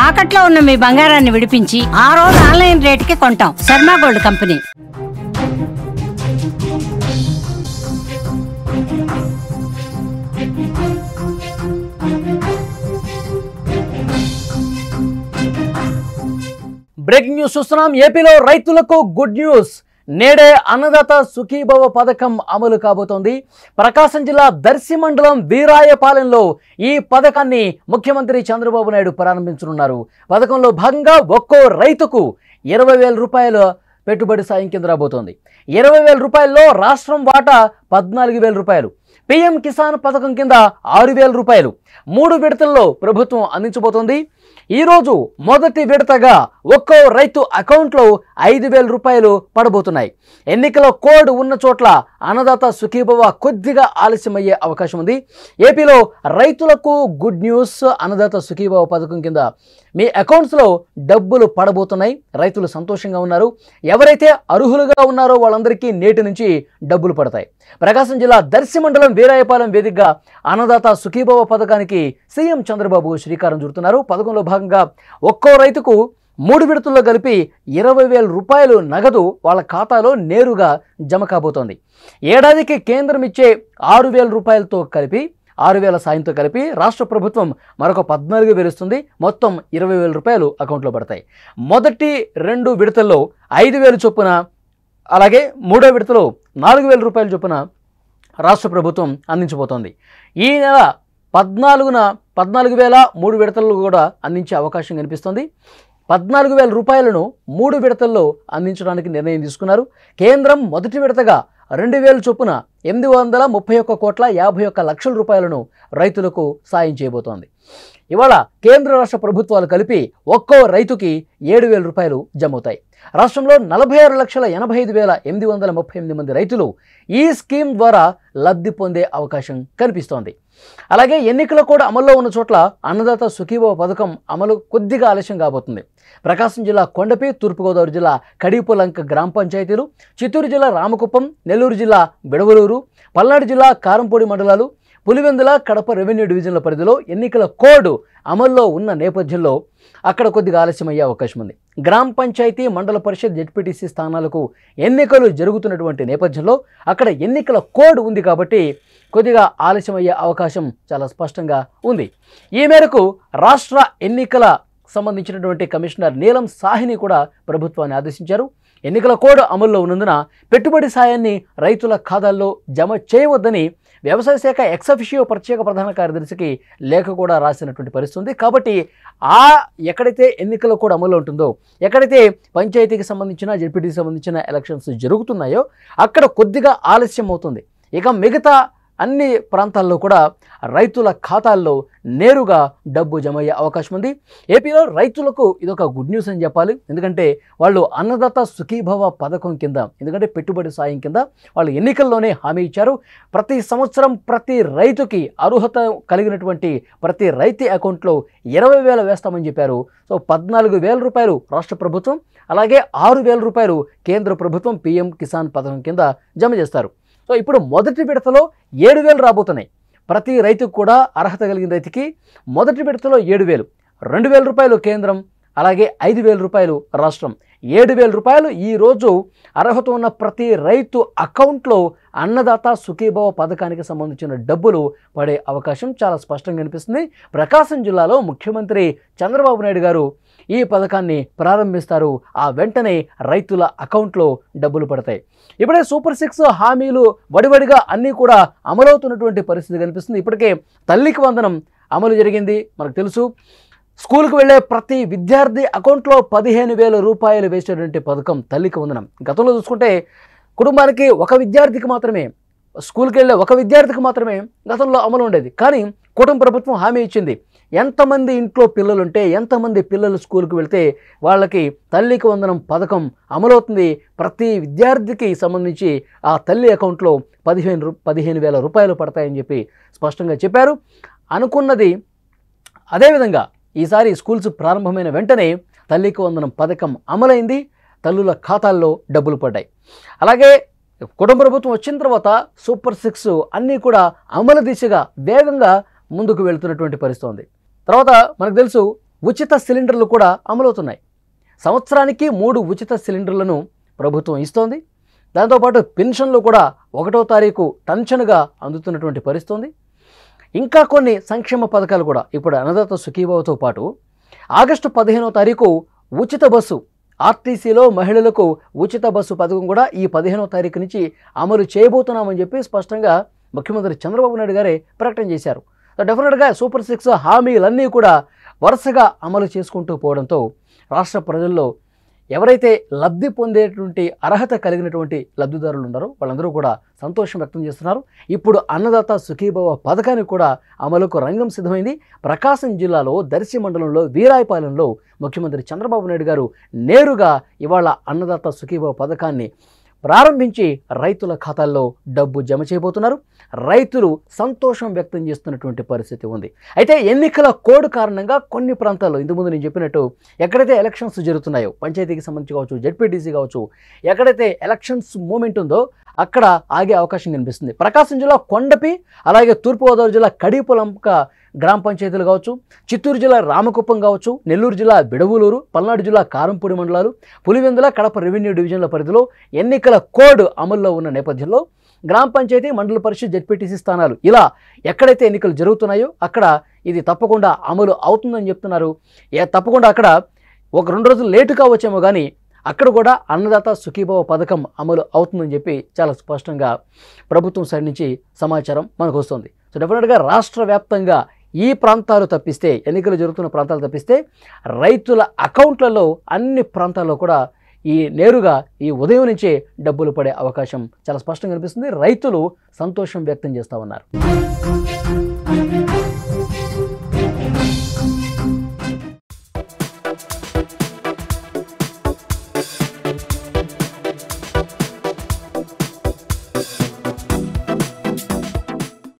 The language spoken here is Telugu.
తాకట్లో ఉన్న మీ బంగారాన్ని విడిపించి ఆ రోజు ఆన్లైన్ రేటుకి కొంటాం. Sharma gold company. Breaking news చూస్తున్నాం. ఏపీలో రైతులకు గుడ్ న్యూస్. నేడే అన్నదాత సుఖీభవ పథకం అమలు కాబోతోంది. ప్రకాశం జిల్లా దర్శి మండలం వీరాయపాలెంలో ఈ పథకాన్ని ముఖ్యమంత్రి చంద్రబాబు నాయుడు ప్రారంభించనున్నారు. పథకంలో భాగంగా ఒక్కో రైతుకు 20,000 రూపాయల పెట్టుబడి సాయం కింద రాబోతోంది. 20,000 రూపాయల్లో రాష్ట్రం వాటా 14,000 రూపాయలు. పీఎం కిసాన్ పథకం కింద 6,000 రూపాయలు 3 విడతల్లో ప్రభుత్వం అందించబోతోంది. ఈరోజు మొదటి విడతగా ఒక్కో రైతు అకౌంట్లో 5,000 రూపాయలు పడబోతున్నాయి. ఎన్నికల కోడ్ ఉన్న చోట్ల అన్నదాత సుఖీభవ కొద్దిగా ఆలస్యమయ్యే అవకాశం ఉంది. ఏపీలో రైతులకు గుడ్ న్యూస్. అన్నదాత సుఖీభవ పథకం కింద మీ అకౌంట్స్లో డబ్బులు పడబోతున్నాయి. రైతులు సంతోషంగా ఉన్నారు. ఎవరైతే అర్హులుగా ఉన్నారో వాళ్ళందరికీ నేటి నుంచి డబ్బులు పడతాయి. ప్రకాశం జిల్లా దర్శి మండలం వీరాయపాలెం వేదికగా అన్నదాత సుఖీభవ పథకానికి సీఎం చంద్రబాబు శ్రీకారం చుడుతున్నారు. పథకంలో భాగంగా ఒక్కో రైతుకు 3 విడతల్లో కలిపి 20,000 రూపాయలు నగదు వాళ్ళ ఖాతాలో నేరుగా జమ కాబోతోంది. ఏడాదికి కేంద్రం ఇచ్చే 6,000 రూపాయలతో కలిపి 6,000 సాయంతో కలిపి రాష్ట్ర ప్రభుత్వం మరొక 14,000 ఇస్తుంది. మొత్తం 20,000 రూపాయలు అకౌంట్లో పడతాయి. మొదటి 2 విడతల్లో 5,000 చొప్పున, అలాగే 3వ విడతలో 4,000 రూపాయల చొప్పున రాష్ట్ర ప్రభుత్వం అందించబోతోంది. ఈ నెల 14న 14,000 3 విడతల్లో కూడా అందించే అవకాశం కనిపిస్తుంది. 14,000 రూపాయలను 3 విడతల్లో అందించడానికి నిర్ణయం తీసుకున్నారు. కేంద్రం మొదటి విడతగా 2,000 చొప్పున 831,51,51,00,000 రూపాయలను రైతులకు సాయం చేయబోతోంది. ఇవాళ కేంద్ర రాష్ట్ర ప్రభుత్వాలు కలిపి ఒక్కో రైతుకి 7,000 రూపాయలు జమవుతాయి. రాష్ట్రంలో 46,85,838 మంది రైతులు ఈ స్కీమ్ ద్వారా లబ్ధి పొందే అవకాశం కనిపిస్తోంది. అలాగే ఎన్నికల కూడా అమల్లో ఉన్న చోట్ల అన్నదాత సుఖీభవ పథకం అమలు కొద్దిగా ఆలస్యం కాబోతుంది. ప్రకాశం జిల్లా కొండపి, తూర్పుగోదావరి జిల్లా కడిపులంక గ్రామ పంచాయతీలు, చిత్తూరు జిల్లా రామకుప్పం, నెల్లూరు జిల్లా బిడవలూరు, పల్నాడు జిల్లా కారంపూడి మండలాలు, పులివెందుల, కడప రెవెన్యూ డివిజన్ల పరిధిలో ఎన్నికల కోడ్ అమల్లో ఉన్న నేపథ్యంలో అక్కడ కొద్దిగా ఆలస్యమయ్యే అవకాశం ఉంది. గ్రామ పంచాయతీ, మండల పరిషత్, జెడ్పీటీసీ స్థానాలకు ఎన్నికలు జరుగుతున్నటువంటి నేపథ్యంలో అక్కడ ఎన్నికల కోడ్ ఉంది కాబట్టి కొద్దిగా ఆలస్యమయ్యే అవకాశం చాలా స్పష్టంగా ఉంది. ఈ మేరకు రాష్ట్ర ఎన్నికల సంబంధించినటువంటి కమిషనర్ నీలం సాహ్ని కూడా ప్రభుత్వాన్ని ఆదేశించారు. ఎన్నికల కోడ్ అమల్లో ఉన్నందున పెట్టుబడి సాయాన్ని రైతుల ఖాతాల్లో జమ చేయవద్దని వ్యవసాయ శాఖ ఎక్సఫిషియో ప్రత్యేక ప్రధాన కార్యదర్శికి లేఖ కూడా రాసినటువంటి పరిస్థితి ఉంది. కాబట్టి ఎక్కడైతే ఎన్నికల కోడ్ అమల్లో ఉంటుందో, ఎక్కడైతే పంచాయతీకి సంబంధించిన, జెడ్పీటీకి సంబంధించిన ఎలక్షన్స్ జరుగుతున్నాయో అక్కడ కొద్దిగా ఆలస్యం అవుతుంది. ఇక మిగతా అన్ని ప్రాంతాల్లో కూడా రైతుల ఖాతాల్లో నేరుగా డబ్బు జమ అయ్యే అవకాశం ఉంది. ఏపీలో రైతులకు ఇదొక గుడ్ న్యూస్ అని చెప్పాలి. ఎందుకంటే వాళ్ళు అన్నదాత సుఖీభవ పథకం కింద, ఎందుకంటే పెట్టుబడి సాయం కింద వాళ్ళు ఎన్నికల్లోనే హామీ ఇచ్చారు. ప్రతి సంవత్సరం ప్రతి రైతుకి అర్హత కలిగినటువంటి ప్రతి రైతు అకౌంట్లో 20,000 వేస్తామని చెప్పారు. సో 14,000 రూపాయలు రాష్ట్ర ప్రభుత్వం, అలాగే 6,000 రూపాయలు కేంద్ర ప్రభుత్వం పీఎం కిసాన్ పథకం కింద జమ చేస్తారు. సో ఇప్పుడు మొదటి విడతలో 7,000 రాబోతున్నాయి. ప్రతి రైతుకు కూడా అర్హత కలిగిన రైతుకి మొదటి విడతలో 7,000, 2,000 రూపాయలు కేంద్రం, అలాగే 5,000 రూపాయలు రాష్ట్రం. 7,000 రూపాయలు ఈరోజు అర్హత ఉన్న ప్రతి రైతు అకౌంట్లో అన్నదాత సుఖీభవ పథకానికి సంబంధించిన డబ్బులు పడే అవకాశం చాలా స్పష్టంగా కనిపిస్తుంది. ప్రకాశం జిల్లాలో ముఖ్యమంత్రి చంద్రబాబు నాయుడు గారు ఈ పథకాన్ని ప్రారంభిస్తారు. ఆ వెంటనే రైతుల అకౌంట్లో డబ్బులు పడతాయి. ఇప్పుడే సూపర్ 6 హామీలు వడివడిగా అన్నీ కూడా అమలవుతున్నటువంటి పరిస్థితి కనిపిస్తుంది. ఇప్పటికే తల్లికి వందనం అమలు జరిగింది, మనకు తెలుసు. స్కూల్కి వెళ్ళే ప్రతి విద్యార్థి అకౌంట్లో 15,000 రూపాయలు వేసేటువంటి పథకం తల్లికి వందనం. గతంలో చూసుకుంటే కుటుంబానికి ఒక విద్యార్థికి మాత్రమే, స్కూల్కి వెళ్ళే ఒక విద్యార్థికి మాత్రమే గతంలో అమలు ఉండేది. కానీ కుటుంబ ప్రభుత్వం హామీ ఇచ్చింది, ఎంతమంది ఇంట్లో పిల్లలుంటే, ఎంతమంది పిల్లలు స్కూల్కి వెళ్తే వాళ్ళకి తల్లికి వందనం పథకం అమలవుతుంది. ప్రతి విద్యార్థికి సంబంధించి ఆ తల్లి అకౌంట్లో 15,000 రూపాయలు పడతాయని చెప్పి స్పష్టంగా చెప్పారు. అనుకున్నది అదేవిధంగా ఈసారి స్కూల్స్ ప్రారంభమైన వెంటనే తల్లికి వందనం పథకం అమలైంది. తల్లుల ఖాతాల్లో డబ్బులు పడ్డాయి. అలాగే కుటుంబ ప్రభుత్వం వచ్చిన తర్వాత సూపర్ 6 అన్నీ కూడా అమలు దిశగా వేగంగా ముందుకు వెళ్తున్నటువంటి పరిస్థితి ఉంది. తర్వాత మనకు తెలుసు ఉచిత సిలిండర్లు కూడా అమలవుతున్నాయి. సంవత్సరానికి 3 ఉచిత సిలిండర్లను ప్రభుత్వం ఇస్తోంది. దాంతోపాటు పెన్షన్లు కూడా 1వ తారీఖు టంచనుగా అందుతున్నటువంటి పరిస్థితి ఉంది. ఇంకా కొన్ని సంక్షేమ పథకాలు కూడా ఇప్పుడు అన్నదాత సుఖీభవతో పాటు ఆగస్టు 15వ తారీఖు ఉచిత బస్సు, ఆర్టీసీలో మహిళలకు ఉచిత బస్సు పథకం కూడా ఈ 15వ తారీఖు నుంచి అమలు చేయబోతున్నామని చెప్పి స్పష్టంగా ముఖ్యమంత్రి చంద్రబాబు నాయుడు గారే ప్రకటన చేశారు. డెఫినెట్గా సూపర్ 6 హామీలన్నీ కూడా వరుసగా అమలు చేసుకుంటూ పోవడంతో రాష్ట్ర ప్రజల్లో ఎవరైతే లబ్ధి పొందేటువంటి అర్హత కలిగినటువంటి లబ్ధిదారులు ఉన్నారో వాళ్ళందరూ కూడా సంతోషం వ్యక్తం చేస్తున్నారు. ఇప్పుడు అన్నదాత సుఖీభవ పథకానికి కూడా అమలుకు రంగం సిద్ధమైంది. ప్రకాశం జిల్లాలో దర్శి మండలంలో వీరాయపాలెంలో ముఖ్యమంత్రి చంద్రబాబు నాయుడు గారు నేరుగా ఇవాళ అన్నదాత సుఖీభవ పథకాన్ని ప్రారంభించి రైతుల ఖాతాల్లో డబ్బు జమ చేయబోతున్నారు. రైతులు సంతోషం వ్యక్తం చేస్తున్నటువంటి పరిస్థితి ఉంది. అయితే ఎన్నికల కోడ్ కారణంగా కొన్ని ప్రాంతాల్లో ఇంతకుముందు నేను చెప్పినట్టు ఎక్కడైతే ఎలక్షన్స్ జరుగుతున్నాయో, పంచాయతీకి సంబంధించి కావచ్చు, జెడ్పీటీసీ కావచ్చు, ఎక్కడైతే ఎలక్షన్స్ మూమెంట్ ఉందో అక్కడ ఆగే అవకాశం కనిపిస్తుంది. ప్రకాశం జిల్లా కొండపి, అలాగే తూర్పుగోదావరి జిల్లా కడిపులంక గ్రామ పంచాయతీలు కావచ్చు, చిత్తూరు జిల్లా రామకుప్పం కావచ్చు, నెల్లూరు జిల్లా బిడవలూరు, పల్నాడు జిల్లా కారంపూడి మండలాలు, పులివెందుల, కడప రెవెన్యూ డివిజన్ల పరిధిలో ఎన్నికల కోడ్ అమల్లో ఉన్న నేపథ్యంలో గ్రామ పంచాయతీ, మండల పరిషత్, జెడ్పీటీసీ స్థానాలు ఇలా ఎక్కడైతే ఎన్నికలు జరుగుతున్నాయో అక్కడ ఇది తప్పకుండా అమలు అవుతుందని చెప్తున్నారు. తప్పకుండా అక్కడ 1-2 రోజులు లేటు కావచ్చేమో కానీ అక్కడ కూడా అన్నదాత సుఖీభవ పథకం అమలు అవుతుందని చెప్పి చాలా స్పష్టంగా ప్రభుత్వం సైడ్ నుంచి సమాచారం మనకు వస్తుంది. సో డెఫినెట్గా రాష్ట్ర వ్యాప్తంగా ఈ ప్రాంతాలు తప్పిస్తే, ఎన్నికలు జరుగుతున్న ప్రాంతాలు తప్పిస్తే రైతుల అకౌంట్లలో అన్ని ప్రాంతాల్లో కూడా నేరుగా ఈ ఉదయం నుంచే డబ్బులు పడే అవకాశం చాలా స్పష్టంగా కనిపిస్తుంది. రైతులు సంతోషం వ్యక్తం చేస్తూ ఉన్నారు.